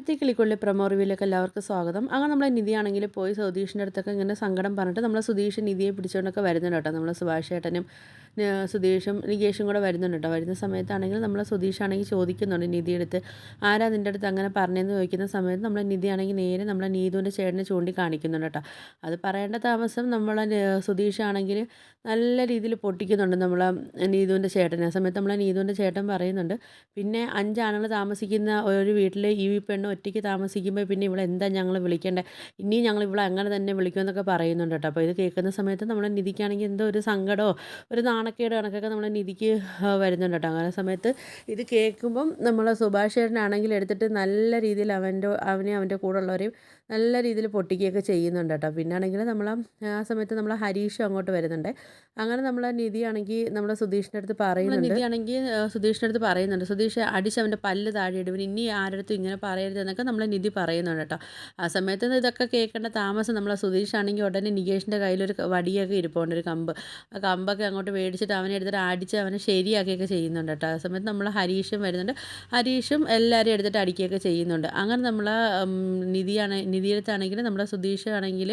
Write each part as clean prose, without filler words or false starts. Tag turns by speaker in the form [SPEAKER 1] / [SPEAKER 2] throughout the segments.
[SPEAKER 1] ഇന്നത്തെ കിളിക്കൊള്ളി പ്രൊമോ റിവ്യൂലേക്ക് എല്ലാവർക്കും സ്വാഗതം. അങ്ങനെ നമ്മളെ നിധിയാണെങ്കിൽ പോയി സുധീഷിൻ്റെ അടുത്തൊക്കെ ഇങ്ങനെ സങ്കടം പറഞ്ഞിട്ട് നമ്മളെ സുധീഷ് നിധിയെ പിടിച്ചുകൊണ്ടൊക്കെ വരുന്നുണ്ട് കേട്ടോ. നമ്മളെ സുഭാഷ് ഏട്ടനും സുധീഷും നികേഷും കൂടെ വരുന്നുണ്ട് കേട്ടോ. വരുന്ന സമയത്താണെങ്കിൽ നമ്മളെ സുധീഷാണെങ്കിൽ ചോദിക്കുന്നുണ്ട് നിധിയെടുത്ത്, ആരാ നിൻ്റെ അടുത്ത് അങ്ങനെ പറഞ്ഞതെന്ന് ചോദിക്കുന്ന സമയത്ത് നമ്മളെ നിധിയാണെങ്കിൽ നേരെ നമ്മളെ നീതുവിൻ്റെ ചേട്ടനെ ചൂണ്ടിക്കാണിക്കുന്നുണ്ട് കേട്ടോ. അത് പറയേണ്ട താമസം നമ്മളെ സുധീഷാണെങ്കിൽ നല്ല രീതിയിൽ പൊട്ടിക്കുന്നുണ്ട് നമ്മളെ നീതുവിൻ്റെ ചേട്ടനെ. ആ സമയത്ത് നമ്മളെ നീതുവിൻ്റെ ചേട്ടൻ പറയുന്നുണ്ട്, പിന്നെ 5 ആണുങ്ങൾ താമസിക്കുന്ന ഒരു വീട്ടിൽ ഈ പെണ്ണ് ഒറ്റയ്ക്ക് താമസിക്കുമ്പോൾ പിന്നെ ഇവിടെ എന്താ ഞങ്ങൾ വിളിക്കേണ്ടത്, ഇനിയും ഞങ്ങൾ ഇവിടെ അങ്ങനെ തന്നെ വിളിക്കുമെന്നൊക്കെ പറയുന്നുണ്ട് കേട്ടോ. അപ്പോൾ ഇത് കേൾക്കുന്ന സമയത്ത് നമ്മളെ നിധിക്കാണെങ്കിൽ എന്തോ ഒരു സങ്കടമോ ഒരു നാണക്കേട് കണക്കൊക്കെ നമ്മളെ നിധിക്ക് വരുന്നുണ്ട് കേട്ടോ. അങ്ങനെ സമയത്ത് ഇത് കേൾക്കുമ്പം നമ്മളെ സുഭാഷ് ചേട്ടനാണെങ്കിൽ എടുത്തിട്ട് നല്ല രീതിയിൽ അവൻ്റെ കൂടെ ഉള്ളവരെയും നല്ല രീതിയിൽ പൊട്ടിക്കുകയൊക്കെ ചെയ്യുന്നുണ്ട് കേട്ടോ. പിന്നെ ആണെങ്കിൽ ആ സമയത്ത് നമ്മളെ ഹരീഷും അങ്ങോട്ട് വരുന്നുണ്ട്. അങ്ങനെ നമ്മളെ നിധിയാണെങ്കിൽ നമ്മുടെ സുധീഷിൻ്റെ അടുത്ത് പറയുന്നുണ്ട്, നിധിയാണെങ്കിൽ സുധീഷിൻ്റെ അടുത്ത് പറയുന്നുണ്ട്, സുധീഷ് അടിച്ച് അവൻ്റെ പല്ല് താഴെ ഇടുവിന്, ഇനി ആരടുത്തും ഇങ്ങനെ പറയരുതെന്നൊക്കെ നമ്മളെ നിധി പറയുന്നുണ്ട് കേട്ടോ. ആ സമയത്ത് ഇതൊക്കെ കേൾക്കേണ്ട താമസം നമ്മളെ സുധീഷാണെങ്കിൽ ഉടനെ നികേഷിൻ്റെ കയ്യിലൊരു വടിയൊക്കെ ഇരിപ്പുണ്ട്, ഒരു കമ്പ്. ആ കമ്പൊക്കെ അങ്ങോട്ട് മേടിച്ചിട്ട് അവനെ എടുത്തിട്ട് അടിച്ച് അവനെ ശരിയാക്കിയൊക്കെ ചെയ്യുന്നുണ്ട് കേട്ടോ. ആ സമയത്ത് നമ്മൾ ഹരീഷും വരുന്നുണ്ട്. ഹരീഷും എല്ലാവരും എടുത്തിട്ട് അടിക്കുകയൊക്കെ ചെയ്യുന്നുണ്ട്. അങ്ങനെ നമ്മളെ നിധിയെടുത്താണെങ്കിൽ നമ്മുടെ സുധീഷ് ആണെങ്കിൽ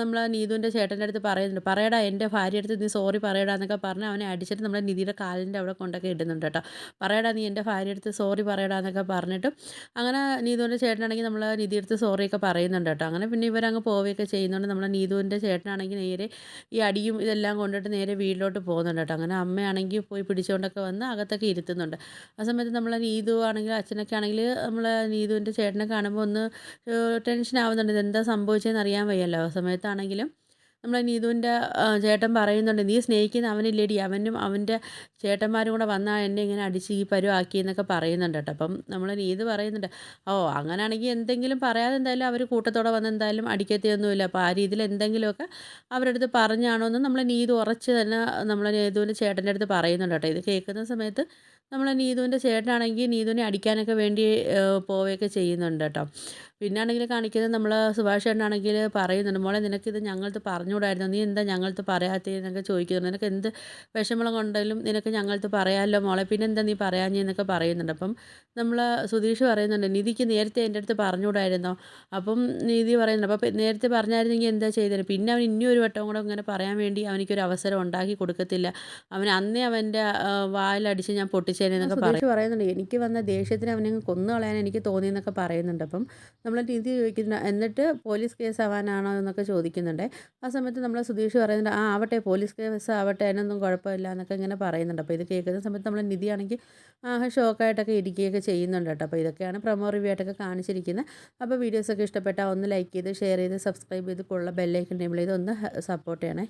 [SPEAKER 1] നമ്മളെ നീതുവിൻ്റെ ചേട്ടൻ്റെ അടുത്ത് പറയുന്നുണ്ട്, പറയടാ എൻ്റെ ഭാര്യ അടുത്ത് നീ സോറി പറയടാ എന്നൊക്കെ പറഞ്ഞ് അവനെ അടിച്ചിട്ട് നമ്മുടെ നിധിയുടെ കാലിൻ്റെ അവിടെ കൊണ്ടൊക്കെ ഇടുന്നുണ്ട് കേട്ടോ. പറയടാ നീ എൻ്റെ ഭാര്യ അടുത്ത് സോറി പറയടാ എന്നൊക്കെ പറഞ്ഞിട്ട് അങ്ങനെ നീതുവിൻ്റെ ചേട്ടനാണെങ്കിൽ നമ്മൾ നിധിയെടുത്ത് സോറിയൊക്കെ പറയുന്നുണ്ട് കേട്ടോ. അങ്ങനെ പിന്നെ ഇവരങ്ങ് പോവുകയൊക്കെ ചെയ്യുന്നുണ്ട്. നമ്മളെ നീതുവിൻ്റെ ചേട്ടനാണെങ്കിൽ നേരെ ഈ അടിയും ഇതെല്ലാം കൊണ്ടിട്ട് നേരെ വീട്ടിലോട്ട് പോകുന്നുണ്ട് കേട്ടോ. അങ്ങനെ അമ്മയാണെങ്കിൽ പോയി പിടിച്ചുകൊണ്ടൊക്കെ വന്ന് അകത്തൊക്കെ ഇരുത്തുന്നുണ്ട്. ആ സമയത്ത് നമ്മളെ നീതു ആണെങ്കിൽ അച്ഛനൊക്കെ ആണെങ്കിൽ നമ്മളെ നീതുവിൻ്റെ ചേട്ടനെ കാണുമ്പോൾ ഒന്ന് ടെൻഷൻ ആവുന്നുണ്ട്, ഇതെന്താ സംഭവിച്ചതെന്ന് അറിയാൻ വയ്യല്ലോ. ആ സമയത്താണെങ്കിലും നമ്മളെ നീതുവിൻ്റെ ചേട്ടൻ പറയുന്നുണ്ട്, നീ സ്നേഹിക്കുന്ന അവനില്ലേടി, അവനും അവൻ്റെ ചേട്ടന്മാരും കൂടെ വന്നാൽ എന്നെ ഇങ്ങനെ അടിച്ച് ഈ പരുവാക്കിയെന്നൊക്കെ പറയുന്നുണ്ട് കേട്ടോ. അപ്പം നമ്മൾ നീതു പറയുന്നുണ്ട്, ഓ അങ്ങനെയാണെങ്കിൽ എന്തെങ്കിലും പറയാതെ എന്തായാലും അവർ കൂട്ടത്തോടെ വന്ന് എന്തായാലും അടിക്കത്തൊന്നുമില്ല, അപ്പോൾ ആ രീതിയിൽ എന്തെങ്കിലുമൊക്കെ അവരുടെ അടുത്ത് പറഞ്ഞാണോ എന്ന് നമ്മളെ നീതു ഉറച്ച് തന്നെ നമ്മളെ നീതുവിൻ്റെ ചേട്ടൻ്റെ അടുത്ത് പറയുന്നുണ്ട് കേട്ടോ. ഇത് കേൾക്കുന്ന സമയത്ത് നമ്മളെ നീതുവിൻ്റെ ചേട്ടനാണെങ്കിൽ നീതുവിനെ അടിക്കാനൊക്കെ വേണ്ടി പോവുകയൊക്കെ ചെയ്യുന്നുണ്ട് കേട്ടോ. പിന്നെ ആണെങ്കിൽ കാണിക്കുന്നത് നമ്മൾ സുഭാഷ് ചേട്ടനാണെങ്കിൽ പറയുന്നുണ്ട്, മോളെ നിനക്കിത് ഞങ്ങളടുത്ത് പറഞ്ഞുകൂടായിരുന്നു, നീ എന്താ ഞങ്ങളടുത്ത് പറയാത്തതെന്നൊക്കെ ചോദിക്കുന്നുണ്ട്. നിനക്ക് എന്ത് വിഷമം കൊണ്ടെങ്കിലും നിനക്ക് ഞങ്ങളടുത്ത് പറയാമല്ലോ മോളെ, പിന്നെ എന്താ നീ പറയാഞ്ഞെന്നൊക്കെ പറയുന്നുണ്ട്. അപ്പം നമ്മൾ സുധീഷ് പറയുന്നുണ്ട്, നിധിക്ക് നേരത്തെ എൻ്റെ അടുത്ത് പറഞ്ഞുകൂടായിരുന്നോ. അപ്പം നിധി പറയുന്നുണ്ട്, അപ്പോൾ നേരത്തെ പറഞ്ഞായിരുന്നെങ്കിൽ എന്താ ചെയ്തത്, പിന്നെ അവൻ ഇനി ഒരു വട്ടവും കൂടെ ഇങ്ങനെ പറയാൻ വേണ്ടി അവനിക്കൊരു അവസരം ഉണ്ടാക്കി കൊടുക്കത്തില്ല, അവൻ അന്നേ അവൻ്റെ വായിലടിച്ച് ഞാൻ പൊട്ടിച്ചേനെന്നൊക്കെ സുധീഷ് പറയുന്നുണ്ട്. എനിക്ക് വന്ന ദേഷ്യത്തിന് അവനെ കൊന്നു കളയാൻ എനിക്ക് തോന്നിയെന്നൊക്കെ പറയുന്നുണ്ട്. അപ്പം നമ്മൾ രീതി ചോദിക്കുന്നുണ്ട്, എന്നിട്ട് പോലീസ് കേസ് ആവാനാണോ എന്നൊക്കെ ചോദിക്കുന്നുണ്ട്. ആ സമയത്ത് നമ്മൾ സുധീഷ് പറയുന്നുണ്ട്, ആ ആവട്ടെ പോലീസ് കേസ് ആവട്ടെ, അതിനൊന്നും കുഴപ്പമില്ല എന്നൊക്കെ ഇങ്ങനെ പറയുന്നുണ്ട്. അപ്പോൾ ഇത് കേൾക്കുന്ന സമയത്ത് നമ്മൾ നിധിയാണെങ്കിൽ ഷോക്കായിട്ടൊക്കെ ഇരിക്കുകയൊക്കെ ചെയ്യുന്നുണ്ട് കേട്ടോ. അപ്പോൾ ഇതൊക്കെയാണ് പ്രൊമോ റിവ്യൂ ആയിട്ടൊക്കെ കാണിച്ചിരിക്കുന്നത്. അപ്പോൾ വീഡിയോസൊക്കെ ഇഷ്ടപ്പെട്ടാൽ ഒന്ന് ലൈക്ക് ചെയ്ത് ഷെയർ ചെയ്ത് സബ്സ്ക്രൈബ് ചെയ്ത് ഉള്ള ബെല്ലൈക്കൺ എനേബിൾ ചെയ്ത് ഒന്ന് സപ്പോർട്ട് ചെയ്യണേ.